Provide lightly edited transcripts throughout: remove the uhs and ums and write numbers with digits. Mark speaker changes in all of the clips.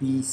Speaker 1: 20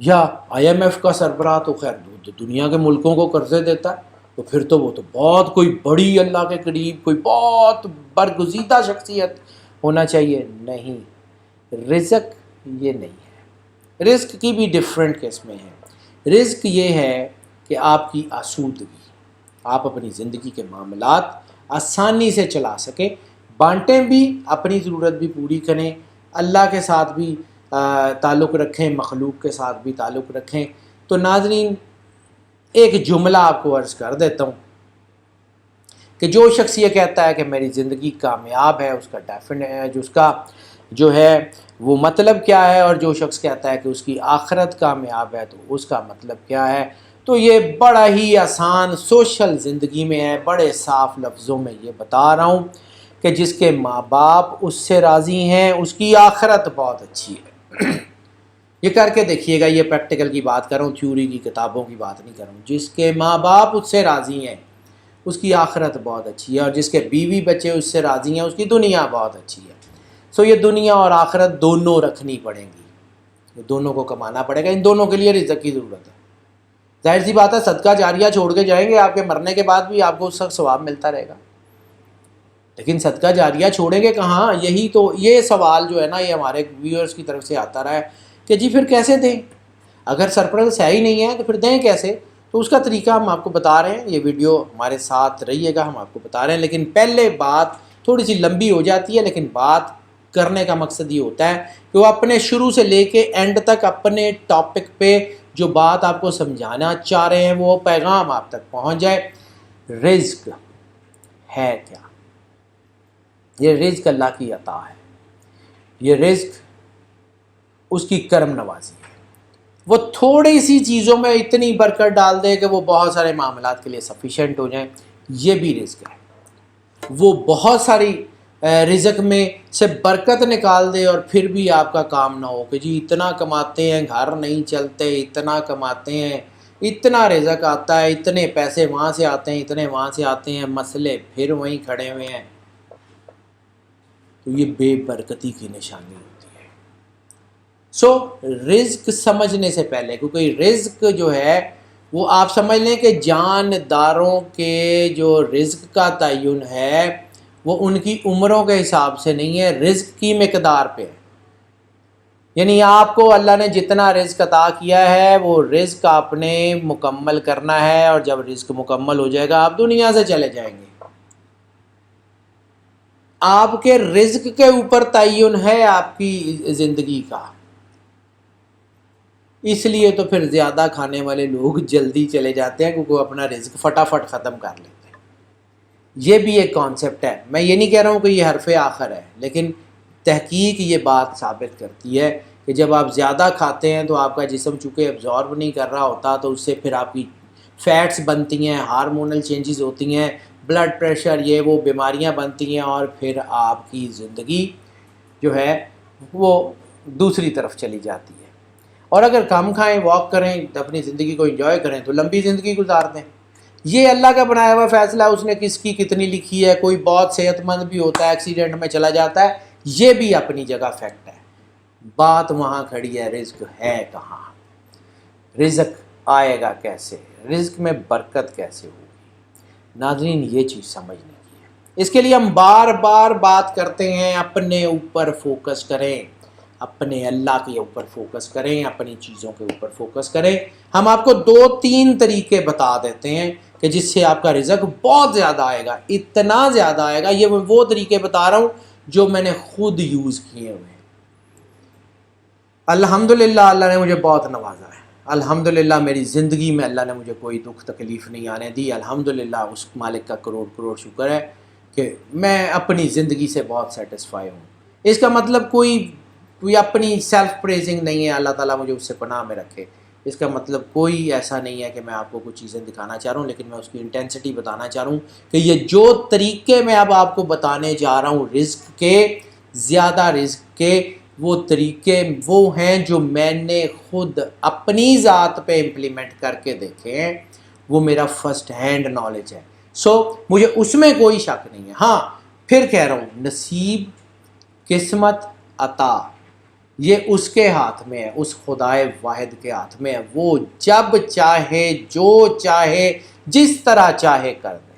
Speaker 1: یا IMF کا سربراہ تو خیر دنیا کے ملکوں کو قرضے دیتا ہے، تو پھر تو وہ تو بہت کوئی بڑی اللہ کے قریب کوئی بہت برگزیدہ شخصیت ہونا چاہیے. نہیں، رزق یہ نہیں ہے. رزق کی بھی ڈفرینٹ قسمیں ہیں. رزق یہ ہے کہ آپ کی آسودگی، آپ اپنی زندگی کے معاملات آسانی سے چلا سکیں، بانٹیں بھی، اپنی ضرورت بھی پوری کریں، اللہ کے ساتھ بھی تعلق رکھیں، مخلوق کے ساتھ بھی تعلق رکھیں. تو ناظرین، ایک جملہ آپ کو عرض کر دیتا ہوں کہ جو شخص یہ کہتا ہے کہ میری زندگی کامیاب ہے، اس کا جو ہے وہ مطلب کیا ہے، اور جو شخص کہتا ہے کہ اس کی آخرت کامیاب ہے تو اس کا مطلب کیا ہے. تو یہ بڑا ہی آسان سوشل زندگی میں ہے، بڑے صاف لفظوں میں یہ بتا رہا ہوں کہ جس کے ماں باپ اس سے راضی ہیں اس کی آخرت بہت اچھی ہے. یہ کر کے دیکھیے گا، یہ پریکٹیکل کی بات کر رہا ہوں، تھیوری کی کتابوں کی بات نہیں کر رہا ہوں. جس کے ماں باپ اس سے راضی ہیں اس کی آخرت بہت اچھی ہے، اور جس کے بیوی بچے اس سے راضی ہیں اس کی دنیا بہت اچھی ہے. سو یہ دنیا اور آخرت دونوں رکھنی پڑیں گی، یہ دونوں کو کمانا پڑے گا، ان دونوں کے لیے رزق کی ضرورت ہے. ظاہر سی بات ہے، صدقہ جاریہ چھوڑ کے جائیں گے، آپ کے مرنے کے بعد بھی آپ کو اس کا ثواب ملتا رہے گا، لیکن صدقہ جاریہ چھوڑیں گے کہاں؟ یہی تو یہ سوال جو ہے نا، یہ ہمارے ویورز کی طرف سے آتا رہا ہے کہ جی پھر کیسے دیں؟ اگر سرپرست ہے ہی نہیں ہے تو پھر دیں کیسے؟ تو اس کا طریقہ ہم آپ کو بتا رہے ہیں. یہ ویڈیو ہمارے ساتھ رہیے گا، ہم آپ کو بتا رہے ہیں. لیکن پہلے بات تھوڑی سی لمبی ہو جاتی ہے، لیکن بات کرنے کا مقصد یہ ہوتا ہے کہ وہ اپنے شروع سے لے کے اینڈ تک اپنے ٹاپک پہ جو بات آپ کو سمجھانا چاہ رہے ہیں وہ پیغام آپ تک پہنچ جائے. رزق ہے کیا؟ یہ رزق اللہ کی عطا ہے، یہ رزق اس کی کرم نوازی ہے. وہ تھوڑی سی چیزوں میں اتنی برکت ڈال دے کہ وہ بہت سارے معاملات کے لیے سفیشینٹ ہو جائیں، یہ بھی رزق ہے. وہ بہت ساری رزق میں سے برکت نکال دے اور پھر بھی آپ کا کام نہ ہو کہ جی اتنا کماتے ہیں، گھر نہیں چلتے، اتنا کماتے ہیں، اتنا رزق آتا ہے، اتنے پیسے وہاں سے آتے ہیں، اتنے وہاں سے آتے ہیں، مسئلے پھر وہیں کھڑے ہوئے ہیں. تو یہ بے برکتی کی نشانی ہوتی ہے. سو رزق سمجھنے سے پہلے، کیونکہ رزق جو ہے وہ آپ سمجھ لیں کہ جانداروں کے جو رزق کا تعین ہے وہ ان کی عمروں کے حساب سے نہیں ہے، رزق کی مقدار پہ ہے. یعنی آپ کو اللہ نے جتنا رزق عطا کیا ہے وہ رزق آپ نے مکمل کرنا ہے، اور جب رزق مکمل ہو جائے گا آپ دنیا سے چلے جائیں گے. آپ کے رزق کے اوپر تعین ہے آپ کی زندگی کا. اس لیے تو پھر زیادہ کھانے والے لوگ جلدی چلے جاتے ہیں کیونکہ وہ اپنا رزق فٹافٹ ختم کر لیتے ہیں. یہ بھی ایک کانسیپٹ ہے. میں یہ نہیں کہہ رہا ہوں کہ یہ حرف آخر ہے، لیکن تحقیق یہ بات ثابت کرتی ہے کہ جب آپ زیادہ کھاتے ہیں تو آپ کا جسم چونکہ ایبزارب نہیں کر رہا ہوتا تو اس سے پھر آپ کی فیٹس بنتی ہیں، ہارمونل چینجز ہوتی ہیں، بلڈ پریشر، یہ وہ بیماریاں بنتی ہیں، اور پھر آپ کی زندگی جو ہے وہ دوسری طرف چلی جاتی ہے. اور اگر کم کھائیں، واک کریں، اپنی زندگی کو انجوائے کریں تو لمبی زندگی گزار دیں. یہ اللہ کا بنایا ہوا فیصلہ ہے، اس نے کس کی کتنی لکھی ہے. کوئی بہت صحت مند بھی ہوتا ہے، ایکسیڈنٹ میں چلا جاتا ہے، یہ بھی اپنی جگہ فیکٹ ہے. بات وہاں کھڑی ہے رزق ہے کہاں، رزق آئے گا کیسے، رزق میں برکت کیسے ہوگی. ناظرین یہ چیز سمجھنے کی ہے. اس کے لیے ہم بار بار بات کرتے ہیں اپنے اوپر فوکس کریں، اپنے اللہ کے اوپر فوکس کریں، اپنی چیزوں کے اوپر فوکس کریں. ہم آپ کو 2-3 طریقے بتا دیتے ہیں کہ جس سے آپ کا رزق بہت زیادہ آئے گا، اتنا زیادہ آئے گا. یہ وہ طریقے بتا رہا ہوں جو میں نے خود یوز کیے ہوئے ہیں. الحمدللہ اللہ نے مجھے بہت نوازا ہے، الحمدللہ میری زندگی میں اللہ نے مجھے کوئی دکھ تکلیف نہیں آنے دی. الحمدللہ اس مالک کا کروڑ کروڑ شکر ہے کہ میں اپنی زندگی سے بہت سیٹسفائی ہوں. اس کا مطلب کوئی اپنی سیلف پریزنگ نہیں ہے، اللہ تعالیٰ مجھے اس سے پناہ میں رکھے. اس کا مطلب کوئی ایسا نہیں ہے کہ میں آپ کو کچھ چیزیں دکھانا چاہ رہا ہوں، لیکن میں اس کی انٹینسٹی بتانا چاہ رہا ہوں کہ یہ جو طریقے میں اب آپ کو بتانے جا رہا ہوں رزق کے، زیادہ رزق کے، وہ طریقے وہ ہیں جو میں نے خود اپنی ذات پہ امپلیمنٹ کر کے دیکھے ہیں. وہ میرا فرسٹ ہینڈ نالج ہے. سو مجھے اس میں کوئی شک نہیں ہے. ہاں پھر کہہ رہا ہوں، نصیب، قسمت، عطا، یہ اس کے ہاتھ میں ہے، اس خدائے واحد کے ہاتھ میں ہے، وہ جب چاہے جو چاہے جس طرح چاہے کر دے،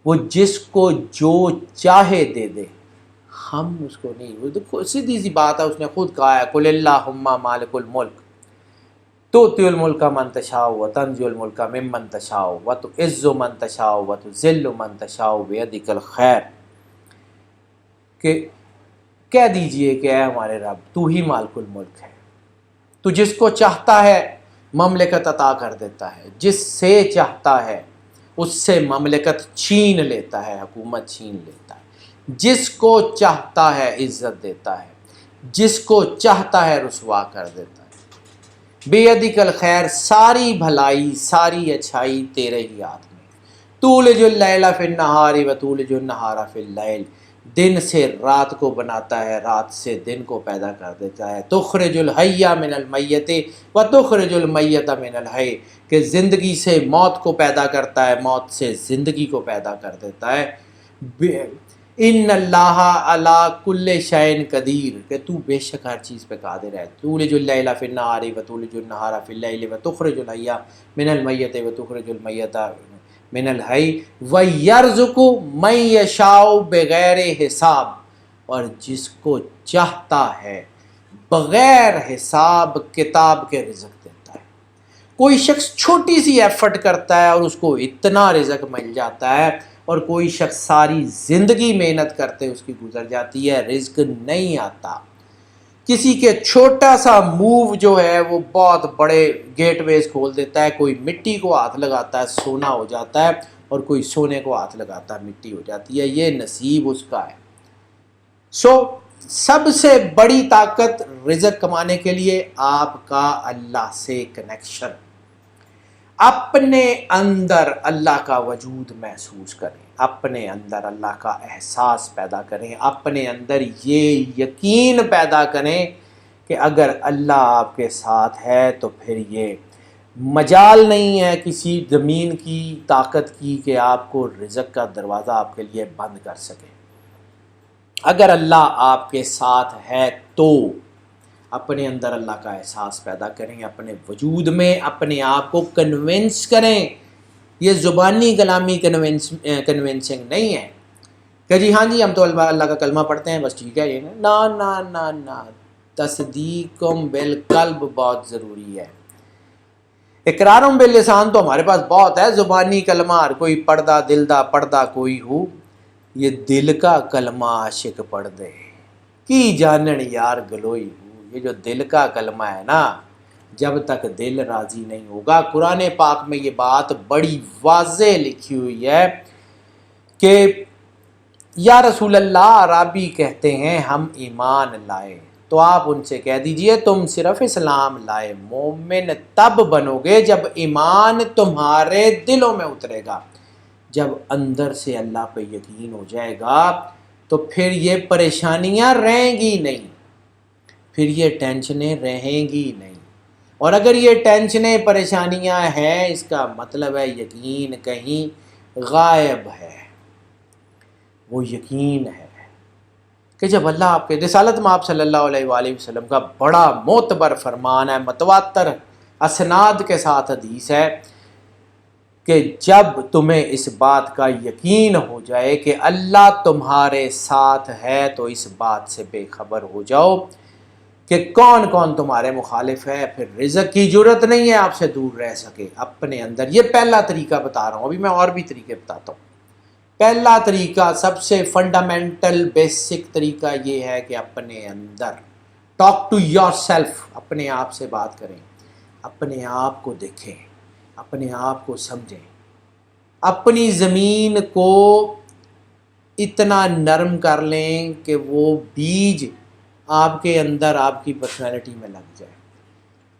Speaker 1: وہ جس کو جو چاہے دے دے، ہم اس کو نہیں۔ وہ دیکھو سیدھی سی بات ہے، اس نے خود کہا ہے قل اللہم مالک الملک تؤتی الملک من تشاء وتنزع الملک ممن تشاء وتعز من تشاء وتذل من تشاء بیدک الخیر، کہ کہہ دیجئے کہ اے ہمارے رب تو ہی مالک الملک ہے، تو جس کو چاہتا ہے مملکت عطا کر دیتا ہے، جس سے چاہتا ہے اس سے مملکت چھین لیتا ہے، حکومت چھین لیتا ہے، جس کو چاہتا ہے عزت دیتا ہے، جس کو چاہتا ہے رسوا کر دیتا ہے۔ بیدک الخیر، ساری بھلائی ساری اچھائی تیرے ہی ہاتھ میں۔ تولج اللیل فی النہار وتولج النہار فی اللیل، دن سے رات کو بناتا ہے، رات سے دن کو پیدا کر دیتا ہے۔ تخرج الحی من المیت وتخرج الیت من الحی، کہ زندگی سے موت کو پیدا کرتا ہے، موت سے زندگی کو پیدا کر دیتا ہے۔ ان اللہ علی کل شیء قدیر، کہ تو بے شک ہر چیز پہ قادر ہے۔ تولج اللیل فی النہار وتولج النہار فی اللیل وتخرج الحی من المیت وتخرج المیت من الحی ویرزق من یشاء بغیر حساب، اور جس کو چاہتا ہے بغیر حساب کتاب کے رزق دیتا ہے۔ کوئی شخص چھوٹی سی ایفرٹ کرتا ہے اور اس کو اتنا رزق مل جاتا ہے، اور کوئی شخص ساری زندگی محنت کرتے اس کی گزر جاتی ہے، رزق نہیں آتا۔ کسی کے چھوٹا سا موو جو ہے وہ بہت بڑے گیٹ ویز کھول دیتا ہے، کوئی مٹی کو ہاتھ لگاتا ہے سونا ہو جاتا ہے، اور کوئی سونے کو ہاتھ لگاتا ہے مٹی ہو جاتی ہے، یہ نصیب اس کا ہے۔ سب سے بڑی طاقت رزق کمانے کے لیے آپ کا اللہ سے کنیکشن، اپنے اندر اللہ کا وجود محسوس کریں، اپنے اندر اللہ کا احساس پیدا کریں، اپنے اندر یہ یقین پیدا کریں کہ اگر اللہ آپ کے ساتھ ہے تو پھر یہ مجال نہیں ہے کسی زمین کی طاقت کی کہ آپ کو رزق کا دروازہ آپ کے لیے بند کر سکے۔ اگر اللہ آپ کے ساتھ ہے تو اپنے اندر اللہ کا احساس پیدا کریں، اپنے وجود میں اپنے آپ کو کنونس کریں۔ یہ زبانی کلامی کنونسنگ نہیں ہے کہ جی ہاں جی ہم تو اللہ کا کلمہ پڑھتے ہیں بس ٹھیک ہے، یہ نا نا نا نا، تصدیقم بالقلب بہت ضروری ہے۔ اقرارم باللسان تو ہمارے پاس بہت ہے، زبانی کلمہ ہر کوئی پڑھدا دل دا پڑھدا کوئی ہو، یہ دل کا کلمہ عاشق پڑھ دے کی جانن یار گلوئی ہو۔ یہ جو دل کا کلمہ ہے نا، جب تک دل راضی نہیں ہوگا، قرآن پاک میں یہ بات بڑی واضح لکھی ہوئی ہے کہ یا رسول اللہ، عربی کہتے ہیں ہم ایمان لائے، تو آپ ان سے کہہ دیجئے تم صرف اسلام لائے، مومن تب بنو گے جب ایمان تمہارے دلوں میں اترے گا۔ جب اندر سے اللہ پہ یقین ہو جائے گا تو پھر یہ پریشانیاں رہیں گی نہیں، پھر یہ ٹینشنیں رہیں گی نہیں، اور اگر یہ ٹینشنیں پریشانیاں ہیں اس کا مطلب ہے یقین کہیں غائب ہے۔ وہ یقین ہے کہ جب اللہ آپ کے رسالت میں آپ صلی اللہ علیہ وآلہ وسلم کا بڑا معتبر فرمان ہے، متواتر اسناد کے ساتھ حدیث ہے کہ جب تمہیں اس بات کا یقین ہو جائے کہ اللہ تمہارے ساتھ ہے تو اس بات سے بے خبر ہو جاؤ کہ کون کون تمہارے مخالف ہے، پھر رزق کی ضرورت نہیں ہے آپ سے دور رہ سکے۔ اپنے اندر، یہ پہلا طریقہ بتا رہا ہوں، ابھی میں اور بھی طریقے بتاتا ہوں۔ پہلا طریقہ، سب سے فنڈامنٹل بیسک طریقہ یہ ہے کہ اپنے اندر ٹاک ٹو یور سیلف، اپنے آپ سے بات کریں، اپنے آپ کو دیکھیں، اپنے آپ کو سمجھیں، اپنی زمین کو اتنا نرم کر لیں کہ وہ بیج آپ کے اندر آپ کی پرسنالٹی میں لگ جائے،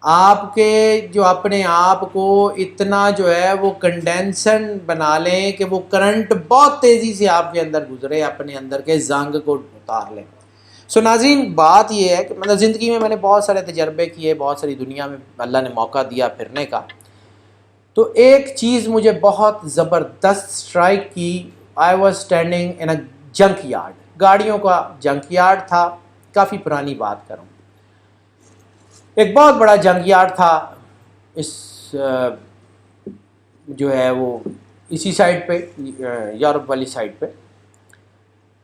Speaker 1: آپ کے جو اپنے آپ کو اتنا جو ہے وہ کنڈینسن بنا لیں کہ وہ کرنٹ بہت تیزی سے آپ کے اندر گزرے، اپنے اندر کے زنگ کو اتار لیں۔ سو ناظرین، بات یہ ہے کہ مطلب زندگی میں نے بہت سارے تجربے کیے، بہت ساری دنیا میں اللہ نے موقع دیا پھرنے کا، تو ایک چیز مجھے بہت زبردست اسٹرائک کی۔ I was standing in a junk yard, گاڑیوں کا جنک یارڈ تھا، کافی پرانی بات کروں، ایک بہت بڑا جنگ یارڈ تھا اس جو ہے وہ اسی سائڈ پہ، یورپ والی سائڈ پہ.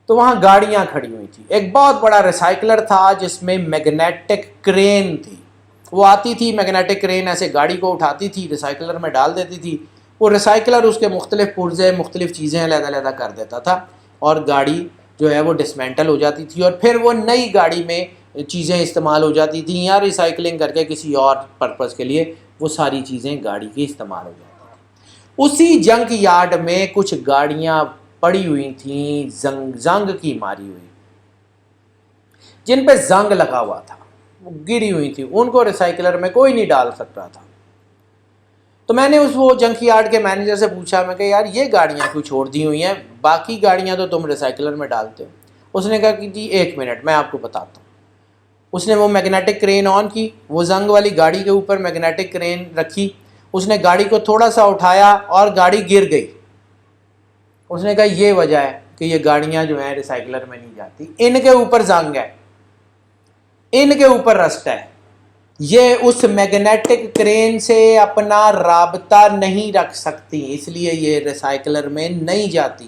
Speaker 1: تو وہاں گاڑیاں کھڑی ہوئی تھیں. ایک بہت بڑا ریسائکلر تھا جس میں میگنیٹک کرین تھی. وہ آتی تھی میگنیٹک کرین، ایسے گاڑی کو اٹھاتی تھی، ریسائکلر میں ڈال دیتی تھی. وہ ریسائکلر اس کے مختلف پرزے، مختلف چیزیں علیحدہ علیحدہ کر دیتا تھا، اور گاڑی جو ہے وہ ڈسمینٹل ہو جاتی تھی، اور پھر وہ نئی گاڑی میں چیزیں استعمال ہو جاتی تھیں، یا ریسائکلنگ کر کے کسی اور پرپز کے لیے وہ ساری چیزیں گاڑی کی استعمال ہو جاتی تھیں. اسی جنک یارڈ میں کچھ گاڑیاں پڑی ہوئی تھیں، زنگ کی ماری ہوئی، جن پہ زنگ لگا ہوا تھا، وہ گری ہوئی تھی. ان کو ریسائکلر میں کوئی نہیں ڈال سکتا تھا. تو میں نے وہ جنک یارڈ کے مینیجر سے پوچھا، میں کہ یار یہ گاڑیاں کیوں چھوڑ دی ہوئی ہیں، باقی گاڑیاں تو تم ریسائکلر میں ڈالتے ہو. اس نے کہا کہ جی 1 منٹ میں آپ کو بتاتا ہوں. اس نے وہ میگنیٹک کرین آن کی، وہ زنگ والی گاڑی کے اوپر میگنیٹک کرین رکھی. اس نے گاڑی کو تھوڑا سا اٹھایا اور گاڑی گر گئی. اس نے کہا یہ وجہ ہے کہ یہ گاڑیاں جو ہیں ریسائکلر میں نہیں جاتی، ان کے اوپر زنگ ہے، ان کے اوپر رسٹ ہے، یہ اس میگنیٹک کرین سے اپنا رابطہ نہیں رکھ سکتی، اس لیے یہ ریسائکلر میں نہیں جاتی.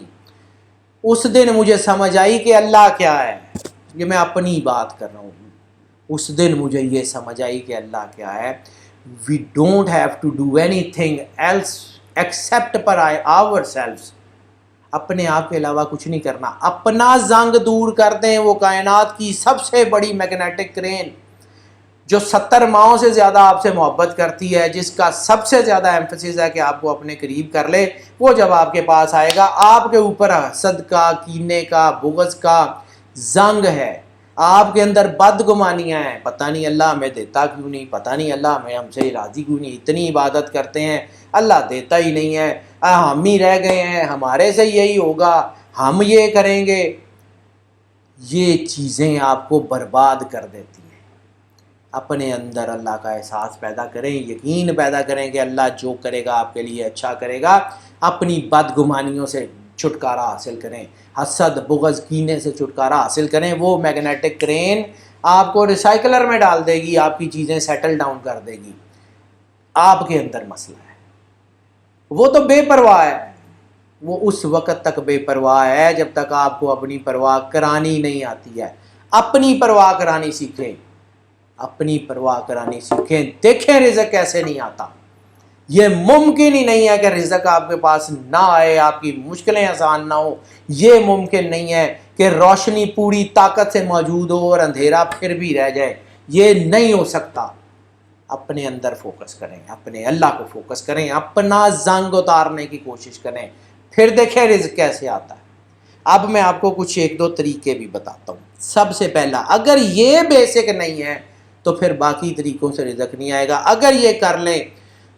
Speaker 1: اس دن مجھے سمجھ آئی کہ اللہ کیا ہے. یہ میں اپنی بات کر رہا ہوں. اس دن مجھے یہ سمجھ آئی کہ اللہ کیا ہے. We don't have to do anything else except for ourselves. اپنے آپ کے علاوہ کچھ نہیں کرنا. اپنا زنگ دور کر دیں. وہ کائنات کی سب سے بڑی میگنیٹک کرین جو 70 ماہوں سے زیادہ آپ سے محبت کرتی ہے، جس کا سب سے زیادہ ایمفسس ہے کہ آپ کو اپنے قریب کر لے، وہ جب آپ کے پاس آئے گا، آپ کے اوپر حسد کا، کینے کا، بغض کا زنگ ہے، آپ کے اندر بدگمانیاں ہیں، پتہ نہیں اللہ ہمیں دیتا کیوں نہیں، پتہ نہیں اللہ ہم سے راضی کیوں نہیں، اتنی عبادت کرتے ہیں اللہ دیتا ہی نہیں ہے، ہم ہی رہ گئے ہیں، ہمارے سے یہی ہوگا، ہم یہ کریں گے. یہ چیزیں آپ کو برباد کر دیتی ہیں. اپنے اندر اللہ کا احساس پیدا کریں، یقین پیدا کریں کہ اللہ جو کرے گا آپ کے لیے اچھا کرے گا. اپنی بدگمانیوں سے چھٹکارا حاصل کریں، حسد، بغض، کینے سے چھٹکارا حاصل کریں. وہ میگنیٹک کرین آپ کو ریسائکلر میں ڈال دے گی، آپ کی چیزیں سیٹل ڈاؤن کر دے گی. آپ کے اندر مسئلہ ہے. وہ تو بے پرواہ ہے، وہ اس وقت تک بے پرواہ ہے جب تک آپ کو اپنی پرواہ کرانی نہیں آتی ہے. اپنی پرواہ کرانی سیکھیں، اپنی پرواہ کرانی سیکھیں. دیکھیں رزق کیسے نہیں آتا. یہ ممکن ہی نہیں ہے کہ رزق آپ کے پاس نہ آئے، آپ کی مشکلیں آسان نہ ہو. یہ ممکن نہیں ہے کہ روشنی پوری طاقت سے موجود ہو اور اندھیرا پھر بھی رہ جائے. یہ نہیں ہو سکتا. اپنے اندر فوکس کریں، اپنے اللہ کو فوکس کریں، اپنا زنگ اتارنے کی کوشش کریں، پھر دیکھیں رزق کیسے آتا ہے. اب میں آپ کو کچھ 1-2 طریقے بھی بتاتا ہوں. سب سے پہلا، اگر یہ بیسک نہیں ہے تو پھر باقی طریقوں سے رزق نہیں آئے گا. اگر یہ کر لیں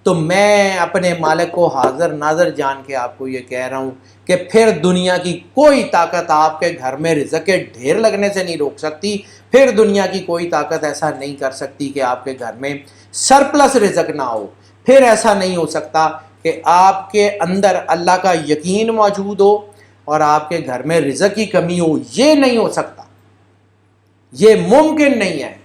Speaker 1: تو میں اپنے مالک کو حاضر ناظر جان کے آپ کو یہ کہہ رہا ہوں کہ پھر دنیا کی کوئی طاقت آپ کے گھر میں رزق کے ڈھیر لگنے سے نہیں روک سکتی. پھر دنیا کی کوئی طاقت ایسا نہیں کر سکتی کہ آپ کے گھر میں سرپلس رزق نہ ہو. پھر ایسا نہیں ہو سکتا کہ آپ کے اندر اللہ کا یقین موجود ہو اور آپ کے گھر میں رزق کی کمی ہو. یہ نہیں ہو سکتا، یہ ممکن نہیں ہے.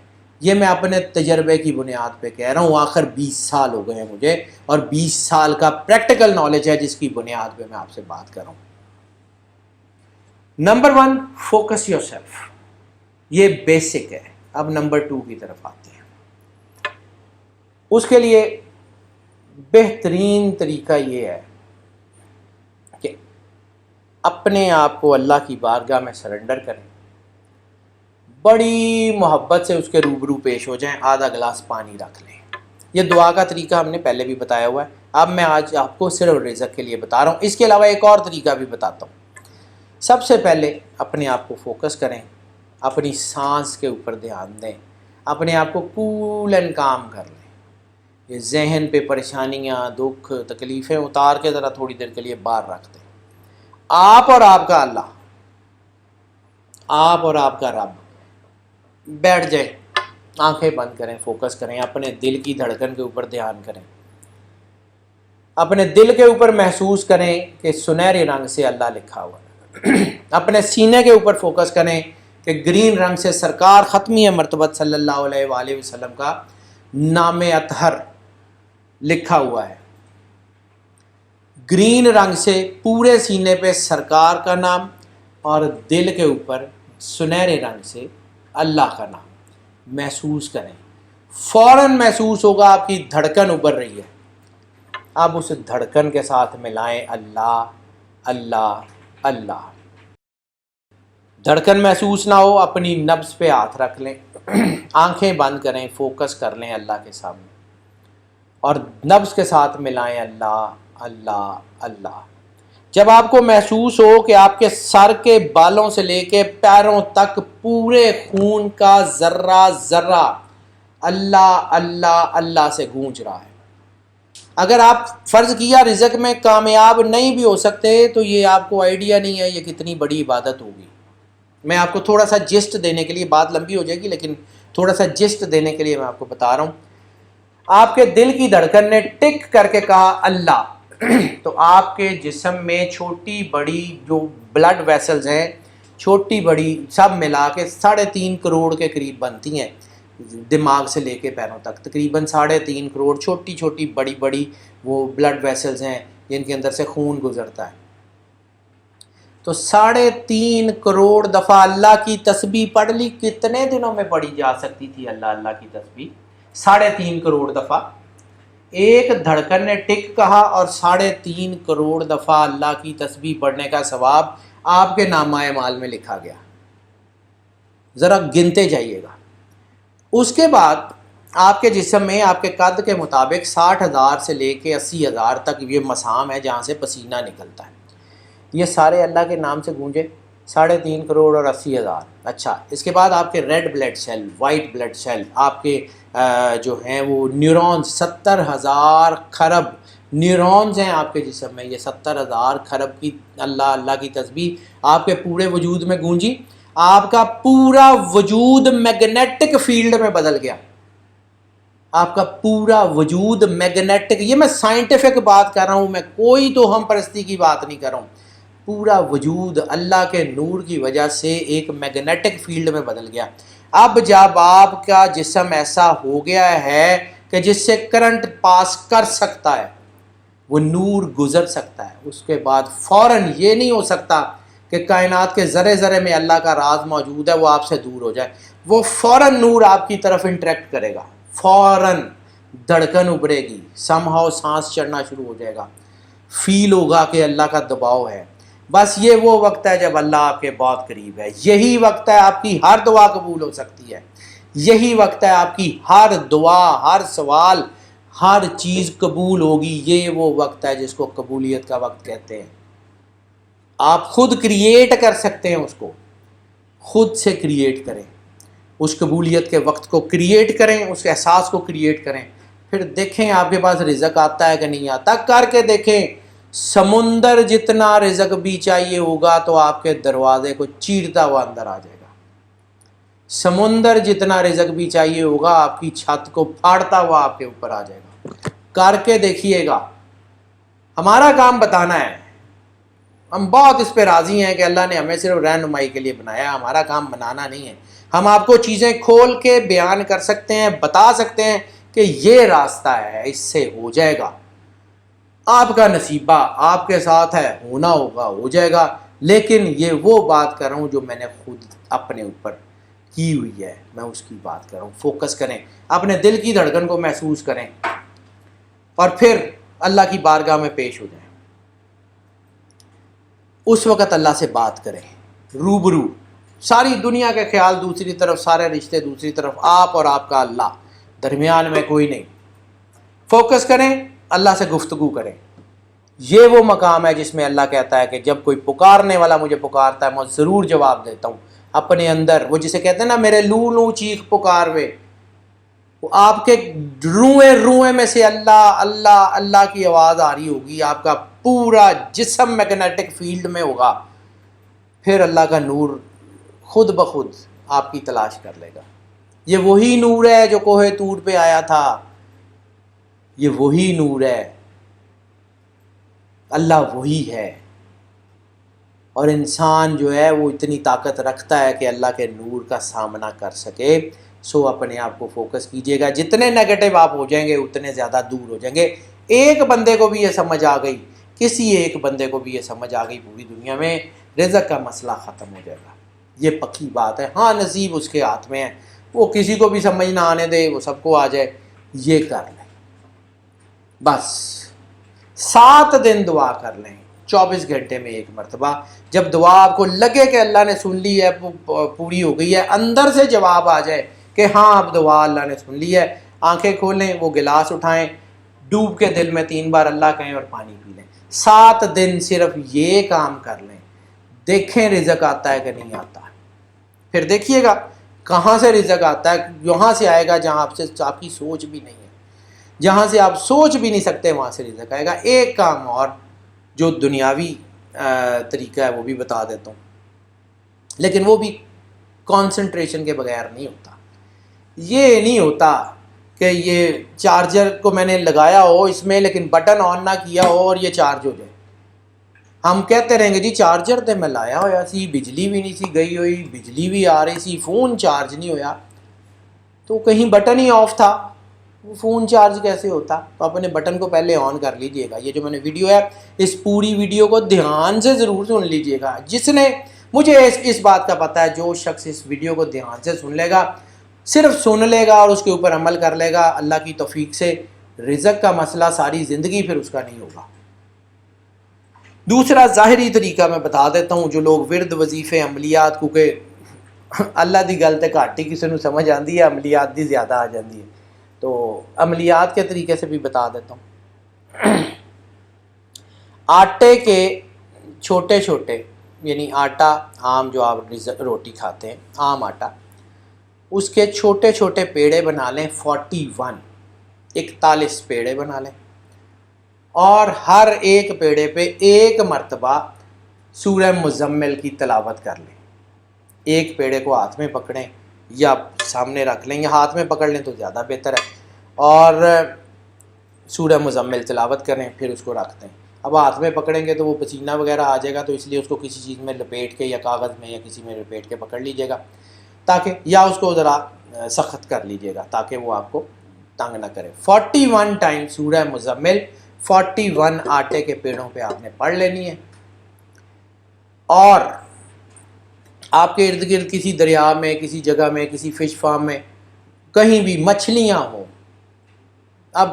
Speaker 1: یہ میں اپنے تجربے کی بنیاد پہ کہہ رہا ہوں. آخر 20 سال ہو گئے ہیں مجھے، اور 20 سال کا پریکٹیکل نالج ہے جس کی بنیاد پہ میں آپ سے بات کر رہا ہوں. Number 1، focus your self. یہ بیسک ہے. اب نمبر 2 کی طرف آتے ہیں. اس کے لیے بہترین طریقہ یہ ہے کہ اپنے آپ کو اللہ کی بارگاہ میں سرنڈر کریں، بڑی محبت سے اس کے روبرو پیش ہو جائیں، آدھا گلاس پانی رکھ لیں. یہ دعا کا طریقہ ہم نے پہلے بھی بتایا ہوا ہے. اب میں آج آپ کو صرف رزق کے لیے بتا رہا ہوں. اس کے علاوہ ایک اور طریقہ بھی بتاتا ہوں. سب سے پہلے اپنے آپ کو فوکس کریں، اپنی سانس کے اوپر دھیان دیں، اپنے آپ کو کول اینڈ کام کر لیں. یہ ذہن پہ پریشانیاں، دکھ، تکلیفیں اتار کے ذرا تھوڑی دیر کے لیے باہر رکھ دیں. آپ اور آپ کا اللہ، آپ اور آپ کا رب. بیٹھ جائیں، آنکھیں بند کریں، فوکس کریں، اپنے دل کی دھڑکن کے اوپر دھیان کریں. اپنے دل کے اوپر محسوس کریں کہ سنہرے رنگ سے اللہ لکھا ہوا ہے. اپنے سینے کے اوپر فوکس کریں کہ گرین رنگ سے سرکار ختمی مرتبت صلی اللہ علیہ وآلہ وسلم کا نام اطہر لکھا ہوا ہے، گرین رنگ سے پورے سینے پہ سرکار کا نام، اور دل کے اوپر سنہرے رنگ سے اللہ کا نام محسوس کریں۔ فوراً محسوس ہوگا آپ کی دھڑکن ابھر رہی ہے، آپ اس دھڑکن کے ساتھ ملائیں اللہ اللہ اللہ۔ دھڑکن محسوس نہ ہو، اپنی نبض پہ ہاتھ رکھ لیں، آنکھیں بند کریں، فوکس کر لیں اللہ کے سامنے، اور نبض کے ساتھ ملائیں اللہ اللہ اللہ۔ جب آپ کو محسوس ہو کہ آپ کے سر کے بالوں سے لے کے پیروں تک پورے خون کا ذرہ ذرہ اللہ اللہ اللہ سے گونج رہا ہے، اگر آپ فرض کیا رزق میں کامیاب نہیں بھی ہو سکتے تو یہ آپ کو آئیڈیا نہیں ہے یہ کتنی بڑی عبادت ہوگی۔ میں آپ کو تھوڑا سا جسٹ دینے کے لیے، بات لمبی ہو جائے گی لیکن تھوڑا سا جسٹ دینے کے لیے میں آپ کو بتا رہا ہوں۔ آپ کے دل کی دھڑکن نے ٹک کر کے کہا اللہ، تو آپ کے جسم میں چھوٹی بڑی جو بلڈ ویسلز ہیں، چھوٹی بڑی سب ملا کے 3.5 کروڑ کے قریب بنتی ہیں، دماغ سے لے کے پیروں تک تقریباً 3.5 کروڑ چھوٹی چھوٹی بڑی بڑی وہ بلڈ ویسلز ہیں جن کے اندر سے خون گزرتا ہے۔ تو 3.5 کروڑ دفعہ اللہ کی تسبیح پڑھ لی۔ کتنے دنوں میں پڑھی جا سکتی تھی اللہ اللہ کی تسبیح؟ 3.5 کروڑ دفعہ۔ ایک دھڑکن نے ٹک کہا اور 3.5 کروڑ دفعہ اللہ کی تسبیح پڑھنے کا ثواب آپ کے نامہ اعمال میں لکھا گیا۔ ذرا گنتے جائیے گا۔ اس کے بعد آپ کے جسم میں آپ کے قد کے مطابق 60,000 سے لے کے 80,000 تک یہ مسام ہے جہاں سے پسینہ نکلتا ہے۔ یہ سارے اللہ کے نام سے گونجے، 3.5 کروڑ اور 80,000۔ اچھا، اس کے بعد آپ کے red blood cell, white blood cell, آپ کے جو ہیں وہ نیورونز، 70,000 کھرب نیورونز ہیں آپ کے جسم میں۔ یہ 70,000 کھرب کی اللہ اللہ کی تسبیح آپ کے پورے وجود میں گونجی۔ آپ کا پورا وجود میگنیٹک فیلڈ میں بدل گیا، آپ کا پورا وجود میگنیٹک، یہ میں سائنٹیفک بات کر رہا ہوں، میں کوئی تو ہم پرستی کی بات نہیں کر رہا ہوں۔ پورا وجود اللہ کے نور کی وجہ سے ایک میگنیٹک فیلڈ میں بدل گیا۔ اب جب آپ کا جسم ایسا ہو گیا ہے کہ جس سے کرنٹ پاس کر سکتا ہے، وہ نور گزر سکتا ہے، اس کے بعد فوراً یہ نہیں ہو سکتا کہ کائنات کے ذرے ذرے میں اللہ کا راز موجود ہے وہ آپ سے دور ہو جائے، وہ فوراً نور آپ کی طرف انٹریکٹ کرے گا، فوراً دھڑکن ابھرے گی، سم ہاؤ سانس چڑھنا شروع ہو جائے گا، فیل ہوگا کہ اللہ کا دباؤ ہے۔ بس یہ وہ وقت ہے جب اللہ آپ کے بہت قریب ہے، یہی وقت ہے آپ کی ہر دعا قبول ہو سکتی ہے، یہی وقت ہے آپ کی ہر دعا، ہر سوال، ہر چیز قبول ہوگی۔ یہ وہ وقت ہے جس کو قبولیت کا وقت کہتے ہیں۔ آپ خود کریٹ کر سکتے ہیں، اس کو خود سے کریٹ کریں، اس قبولیت کے وقت کو کریٹ کریں، اس احساس کو کریٹ کریں، پھر دیکھیں آپ کے پاس رزق آتا ہے کہ نہیں آتا، کر کے دیکھیں۔ سمندر جتنا رزق بھی چاہیے ہوگا تو آپ کے دروازے کو چیرتا ہوا اندر آ جائے گا، سمندر جتنا رزق بھی چاہیے ہوگا آپ کی چھت کو پھاڑتا ہوا آپ کے اوپر آ جائے گا۔ کر کے دیکھیے گا۔ ہمارا کام بتانا ہے، ہم بہت اس پہ راضی ہیں کہ اللہ نے ہمیں صرف رہنمائی کے لیے بنایا، ہمارا کام بنانا نہیں ہے۔ ہم آپ کو چیزیں کھول کے بیان کر سکتے ہیں، بتا سکتے ہیں کہ یہ راستہ ہے، اس سے ہو جائے گا، آپ کا نصیبہ آپ کے ساتھ ہے، ہونا ہوگا ہو جائے گا۔ لیکن یہ وہ بات کر رہا ہوں جو میں نے خود اپنے اوپر کی ہوئی ہے، میں اس کی بات کر رہا ہوں۔ فوکس کریں، اپنے دل کی دھڑکن کو محسوس کریں اور پھر اللہ کی بارگاہ میں پیش ہو جائیں۔ اس وقت اللہ سے بات کریں روبرو، ساری دنیا کے خیال دوسری طرف، سارے رشتے دوسری طرف، آپ اور آپ کا اللہ، درمیان میں کوئی نہیں۔ فوکس کریں، اللہ سے گفتگو کریں۔ یہ وہ مقام ہے جس میں اللہ کہتا ہے کہ جب کوئی پکارنے والا مجھے پکارتا ہے میں ضرور جواب دیتا ہوں۔ اپنے اندر وہ جسے کہتے ہیں نا میرے لو لو چیخ پکار وے، وہ آپ کے روئیں روئیں میں سے اللہ اللہ اللہ کی آواز آ رہی ہوگی، آپ کا پورا جسم میگنیٹک فیلڈ میں ہوگا، پھر اللہ کا نور خود بخود آپ کی تلاش کر لے گا۔ یہ وہی نور ہے جو کوہ طور پہ آیا تھا، یہ وہی نور ہے، اللہ وہی ہے۔ اور انسان جو ہے وہ اتنی طاقت رکھتا ہے کہ اللہ کے نور کا سامنا کر سکے، سو اپنے آپ کو فوکس کیجیے گا. جتنے نیگیٹو آپ ہو جائیں گے اتنے زیادہ دور ہو جائیں گے. ایک بندے کو بھی یہ سمجھ آ گئی, کسی ایک بندے کو بھی یہ سمجھ آ گئی, پوری دنیا میں رزق کا مسئلہ ختم ہو جائے گا. یہ پکی بات ہے. ہاں نصیب اس کے ہاتھ میں ہے, وہ کسی کو بھی سمجھ نہ آنے دے, وہ سب کو آ جائے, یہ کر لیں. بس 7 دن دعا کر لیں, 24 گھنٹے میں 1 مرتبہ. جب دعا آپ کو لگے کہ اللہ نے سن لی ہے, پوری ہو گئی ہے, اندر سے جواب آ جائے کہ ہاں اب دعا اللہ نے سن لی ہے, آنکھیں کھولیں, وہ گلاس اٹھائیں, ڈوب کے دل میں 3 بار اللہ کہیں اور پانی پی لیں. 7 دن صرف یہ کام کر لیں, دیکھیں رزق آتا ہے کہ نہیں آتا. پھر دیکھیے گا کہاں سے رزق آتا ہے. یہاں سے آئے گا جہاں آپ کی سوچ بھی نہیں ہے, جہاں سے آپ سوچ بھی نہیں سکتے وہاں سے رزق آئے گا. ایک کام اور جو دنیاوی طریقہ ہے وہ بھی بتا دیتا ہوں, لیکن وہ بھی کانسنٹریشن کے بغیر نہیں ہوتا. یہ نہیں ہوتا کہ یہ چارجر کو میں نے لگایا ہو اس میں لیکن بٹن آن نہ کیا ہو اور یہ چارج ہو جائے. ہم کہتے رہیں گے جی چارجر تے میں لایا ہوا سی, بجلی بھی نہیں سی گئی ہوئی, بجلی بھی آ رہی سی, فون چارج نہیں ہویا. تو کہیں بٹن ہی آف تھا, وہ فون چارج کیسے ہوتا؟ تو اپنے بٹن کو پہلے آن کر لیجئے گا. یہ جو میں نے ویڈیو ہے اس پوری ویڈیو کو دھیان سے ضرور سن لیجئے گا. جس نے مجھے اس بات کا پتہ ہے, جو شخص اس ویڈیو کو دھیان سے سن لے گا, صرف سن لے گا اور اس کے اوپر عمل کر لے گا, اللہ کی توفیق سے رزق کا مسئلہ ساری زندگی پھر اس کا نہیں ہوگا. دوسرا ظاہری طریقہ میں بتا دیتا ہوں. جو لوگ ورد وظیفے عملیات, کیونکہ اللہ دی گل تے گھٹ ہی کسی نو سمجھ آندی ہے, عملیات دی زیادہ آ جاندی ہے, تو عملیات کے طریقے سے بھی بتا دیتا ہوں. آٹے کے چھوٹے چھوٹے, یعنی آٹا عام جو آپ روٹی کھاتے ہیں, عام آٹا, اس کے چھوٹے چھوٹے پیڑے بنا لیں. 41 پیڑے بنا لیں, اور ہر ایک پیڑے پہ 1 مرتبہ سورہ مزمل کی تلاوت کر لیں. ایک پیڑے کو ہاتھ میں پکڑیں یا سامنے رکھ لیں, یا ہاتھ میں پکڑ لیں تو زیادہ بہتر ہے, اور سورہ مزمل تلاوت کریں, پھر اس کو رکھ دیں. اب ہاتھ میں پکڑیں گے تو وہ پسینہ وغیرہ آ جائے گا, تو اس لیے اس کو کسی چیز میں لپیٹ کے, یا کاغذ میں یا کسی میں لپیٹ کے پکڑ لیجیے گا, تاکہ, یا اس کو ذرا سخت کر لیجیے گا تاکہ وہ آپ کو تنگ نہ کرے. 41 ٹائم سورہ مزمل 41 آٹے کے پیڑوں پہ آپ نے پڑھ لینی ہے. اور آپ کے ارد گرد کسی دریا میں, کسی جگہ میں, کسی فش فارم میں کہیں بھی مچھلیاں ہوں. اب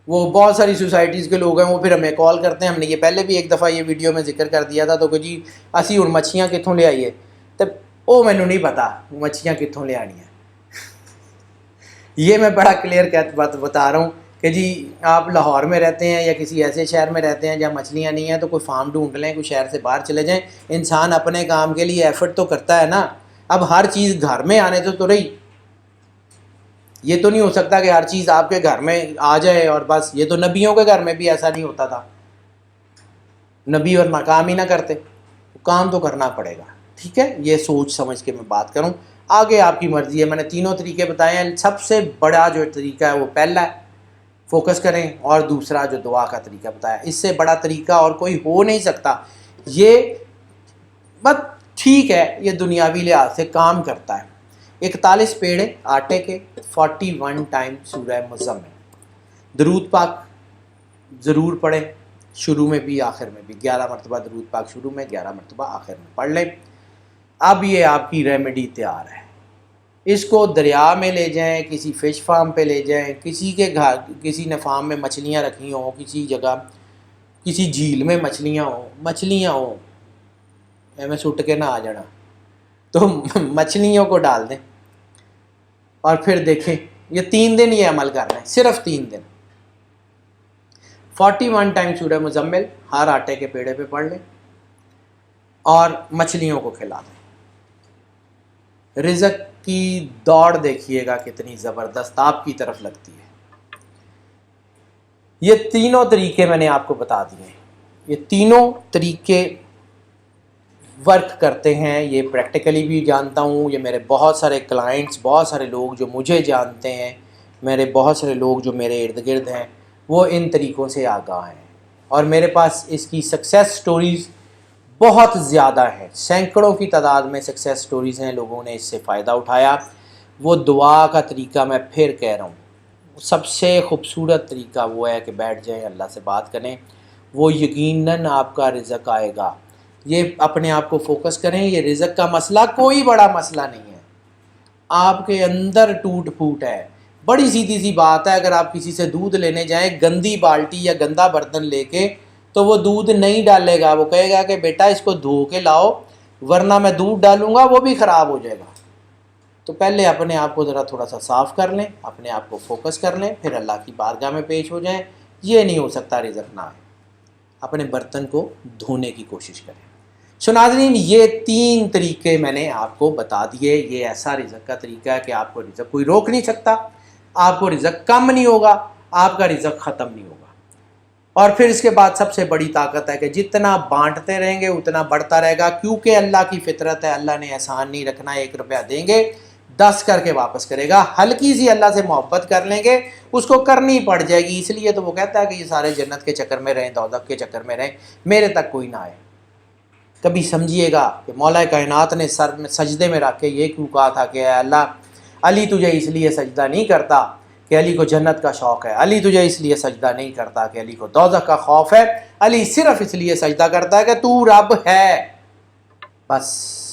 Speaker 1: وہ بہت ساری سوسائٹیز کے لوگ ہیں, وہ پھر ہمیں کال کرتے ہیں. ہم نے یہ پہلے بھی ایک دفعہ یہ ویڈیو میں ذکر کر دیا تھا, تو کہ جی اسی ہن مچھلیاں کتوں لے آئیے, تو وہ مینوں نہیں پتا مچھلیاں کتوں لے آنی ہیں. یہ میں بڑا کلیئر بتا رہا ہوں کہ جی آپ لاہور میں رہتے ہیں یا کسی ایسے شہر میں رہتے ہیں جہاں مچھلیاں نہیں ہیں, تو کوئی فارم ڈھونڈ لیں, کوئی شہر سے باہر چلے جائیں. انسان اپنے کام کے لیے ایفرٹ تو کرتا ہے نا. اب ہر چیز گھر میں آنے تو رہی, یہ تو نہیں ہو سکتا کہ ہر چیز آپ کے گھر میں آ جائے اور بس. یہ تو نبیوں کے گھر میں بھی ایسا نہیں ہوتا تھا, نبی اور کام ہی نہ کرتے, کام تو کرنا پڑے گا. ٹھیک ہے, یہ سوچ سمجھ کے میں بات کروں. آگے آپ کی مرضی ہے. میں نے 3 طریقے بتائے ہیں. سب سے بڑا جو طریقہ ہے وہ پہلا ہے, فوکس کریں, اور دوسرا جو دعا کا طریقہ بتایا, اس سے بڑا طریقہ اور کوئی ہو نہیں سکتا. یہ بس ٹھیک ہے, یہ دنیاوی لحاظ سے کام کرتا ہے. 41 پیڑے آٹے کے, 41 ٹائم سورہ مزمل. درود پاک ضرور پڑھیں, شروع میں بھی آخر میں بھی. 11 مرتبہ درود پاک شروع میں, 11 مرتبہ آخر میں پڑھ لیں. اب یہ آپ کی ریمیڈی تیار ہے. اس کو دریا میں لے جائیں, کسی فش فارم پہ لے جائیں, کسی کے گھر, کسی نے فارم میں مچھلیاں رکھی ہوں, کسی جگہ کسی جھیل میں مچھلیاں ہوں, میں سٹ کے نہ آ جانا, تو مچھلیوں کو ڈال دیں اور پھر دیکھیں. یہ 3 دن یہ عمل کر رہے ہیں, صرف 3 دن. 41 ٹائم سورہ مزمل ہر آٹے کے پیڑے پہ پڑھ لیں اور مچھلیوں کو کھلا دیں. رزق کی دوڑ دیکھیے گا کتنی زبردست آپ کی طرف لگتی ہے. یہ 3 طریقے میں نے آپ کو بتا دیے ہیں. یہ 3 طریقے ورک کرتے ہیں. یہ پریکٹیکلی بھی جانتا ہوں. یہ میرے بہت سارے کلائنٹس, بہت سارے لوگ جو مجھے جانتے ہیں, میرے بہت سارے لوگ جو میرے ارد گرد ہیں, وہ ان طریقوں سے آگاہ ہیں. اور میرے پاس اس کی سکسیس سٹوریز بہت زیادہ ہیں. سینکڑوں کی تعداد میں سکسیس سٹوریز ہیں, لوگوں نے اس سے فائدہ اٹھایا. وہ دعا کا طریقہ میں پھر کہہ رہا ہوں، سب سے خوبصورت طریقہ وہ ہے کہ بیٹھ جائیں اللہ سے بات کریں، وہ یقیناً آپ کا رزق آئے گا۔ یہ اپنے آپ کو فوکس کریں، یہ رزق کا مسئلہ کوئی بڑا مسئلہ نہیں ہے، آپ کے اندر ٹوٹ پھوٹ ہے، بڑی سیدھی سی بات ہے۔ اگر آپ کسی سے دودھ لینے جائیں گندی بالٹی یا گندا برتن لے کے، تو وہ دودھ نہیں ڈالے گا، وہ کہے گا کہ بیٹا اس کو دھو کے لاؤ ورنہ میں دودھ ڈالوں گا وہ بھی خراب ہو جائے گا۔ تو پہلے اپنے آپ کو ذرا تھوڑا سا صاف کر لیں، اپنے آپ کو فوکس کر لیں، پھر اللہ کی بارگاہ میں پیش ہو جائیں۔ یہ نہیں ہو سکتا رزق نہ آئے، اپنے برتن کو دھونے کی کوشش کریں۔ سو ناظرین، یہ 3 طریقے میں نے آپ کو بتا دیے۔ یہ ایسا رزق کا طریقہ ہے کہ آپ کو رزق کوئی روک نہیں سکتا، آپ کو رزق کم نہیں ہوگا، آپ کا رزق ختم نہیں ہوگا۔ اور پھر اس کے بعد سب سے بڑی طاقت ہے کہ جتنا بانٹتے رہیں گے اتنا بڑھتا رہے گا، کیونکہ اللہ کی فطرت ہے، اللہ نے احسان نہیں رکھنا، 1 روپیہ دیں گے 10 کر کے واپس کرے گا۔ ہلکی سی اللہ سے محبت کر لیں گے اس کو کرنی پڑ جائے گی، اس لیے تو وہ کہتا ہے کہ یہ سارے جنت کے چکر میں رہیں، دوزخ کے چکر میں رہیں، میرے تک کوئی نہ آئے۔ کبھی سمجھیے گا کہ مولا کائنات نے سر میں سجدے میں رکھ کے یہ کیوں کہا تھا کہ اے اللہ، علی تجھے اس لیے سجدہ نہیں کرتا کہ علی کو جنت کا شوق ہے، علی تجھے اس لیے سجدہ نہیں کرتا کہ علی کو دوزخ کا خوف ہے، علی صرف اس لیے سجدہ کرتا ہے کہ تو رب ہے۔ بس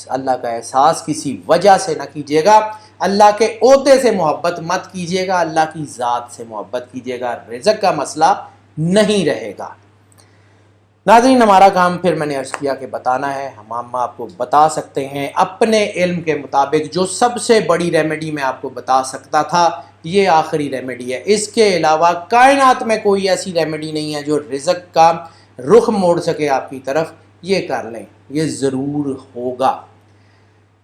Speaker 1: اللہ کا احساس کسی وجہ سے نہ کیجیے گا، اللہ کے عہدے سے محبت مت کیجیے گا، اللہ کی ذات سے محبت کیجیے گا، رزق کا مسئلہ نہیں رہے گا۔ ناظرین، ہمارا کام پھر میں نے عرض کیا کہ بتانا ہے، ہم آپ کو بتا سکتے ہیں اپنے علم کے مطابق۔ جو سب سے بڑی ریمیڈی میں آپ کو بتا سکتا تھا یہ آخری ریمیڈی ہے، اس کے علاوہ کائنات میں کوئی ایسی ریمیڈی نہیں ہے جو رزق کا رخ موڑ سکے آپ کی طرف۔ یہ کر لیں، یہ ضرور ہوگا۔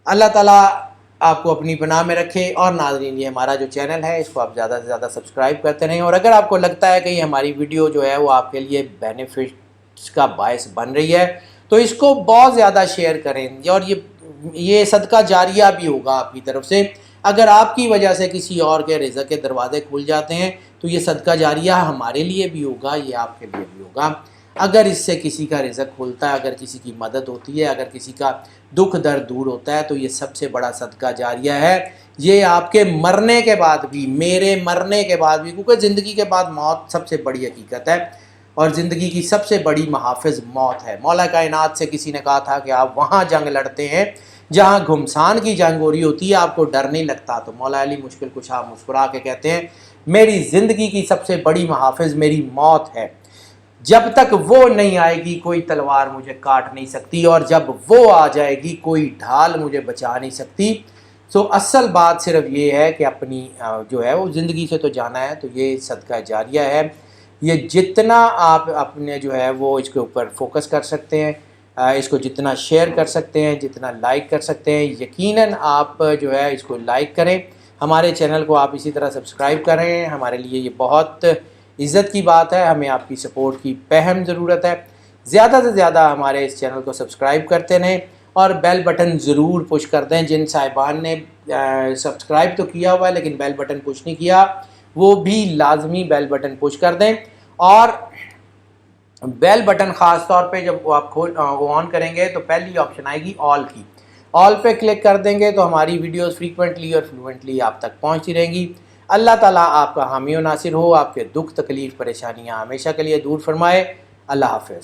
Speaker 1: اللہ تعالیٰ آپ کو اپنی پناہ میں رکھے۔ اور ناظرین، یہ ہمارا جو چینل ہے اس کو آپ زیادہ سے زیادہ سبسکرائب کرتے رہیں، اور اگر آپ کو لگتا ہے کہ یہ ہماری ویڈیو جو ہے وہ آپ کے لیے بینیفٹس کا باعث بن رہی ہے تو اس کو بہت زیادہ شیئر کریں، اور یہ صدقہ جاریہ بھی ہوگا آپ کی طرف سے۔ اگر آپ کی وجہ سے کسی اور کے رزق کے دروازے کھل جاتے ہیں تو یہ صدقہ جاریہ ہمارے لیے بھی ہوگا، یہ آپ کے لیے بھی ہوگا۔ اگر اس سے کسی کا رزق کھلتا ہے، اگر کسی کی مدد ہوتی ہے، اگر کسی کا دکھ درد دور ہوتا ہے تو یہ سب سے بڑا صدقہ جاریہ ہے۔ یہ آپ کے مرنے کے بعد بھی، میرے مرنے کے بعد بھی، کیونکہ زندگی کے بعد موت سب سے بڑی حقیقت ہے، اور زندگی کی سب سے بڑی محافظ موت ہے۔ مولا کائنات سے کسی نے کہا تھا کہ آپ وہاں جنگ لڑتے ہیں جہاں گھمسان کی جنگ ہو رہی ہوتی ہے، آپ کو ڈر نہیں لگتا؟ تو مولا علی مشکل کشا مسکرا کے کہتے ہیں میری زندگی کی سب سے بڑی محافظ میری موت ہے، جب تک وہ نہیں آئے گی کوئی تلوار مجھے کاٹ نہیں سکتی، اور جب وہ آ جائے گی کوئی ڈھال مجھے بچا نہیں سکتی۔ سو اصل بات صرف یہ ہے کہ اپنی جو ہے وہ زندگی سے تو جانا ہے، تو یہ صدقہ جاریہ ہے۔ یہ جتنا آپ اپنے جو ہے وہ اس کے اوپر فوکس کر سکتے ہیں، اس کو جتنا شیئر کر سکتے ہیں، جتنا لائک کر سکتے ہیں، یقیناً آپ جو ہے اس کو لائک کریں، ہمارے چینل کو آپ اسی طرح سبسکرائب کریں۔ ہمارے لیے یہ بہت عزت کی بات ہے، ہمیں آپ کی سپورٹ کی بہم ضرورت ہے۔ زیادہ سے زیادہ ہمارے اس چینل کو سبسکرائب کرتے رہیں، اور بیل بٹن ضرور پش کر دیں۔ جن صاحبان نے سبسکرائب تو کیا ہوا ہے لیکن بیل بٹن پش نہیں کیا، وہ بھی لازمی بیل بٹن پش کر دیں۔ اور بیل بٹن خاص طور پہ جب آپ آن کریں گے تو پہلی آپشن آئے گی آل کی، آل پہ کلک کر دیں گے تو ہماری ویڈیوز فریکوینٹلی اور فلوئنٹلی آپ تک پہنچتی رہیں گی۔ اللہ تعالیٰ آپ کا حامی و ناصر ہو، آپ کے دکھ تکلیف پریشانیاں ہمیشہ کے لیے دور فرمائے۔ اللہ حافظ۔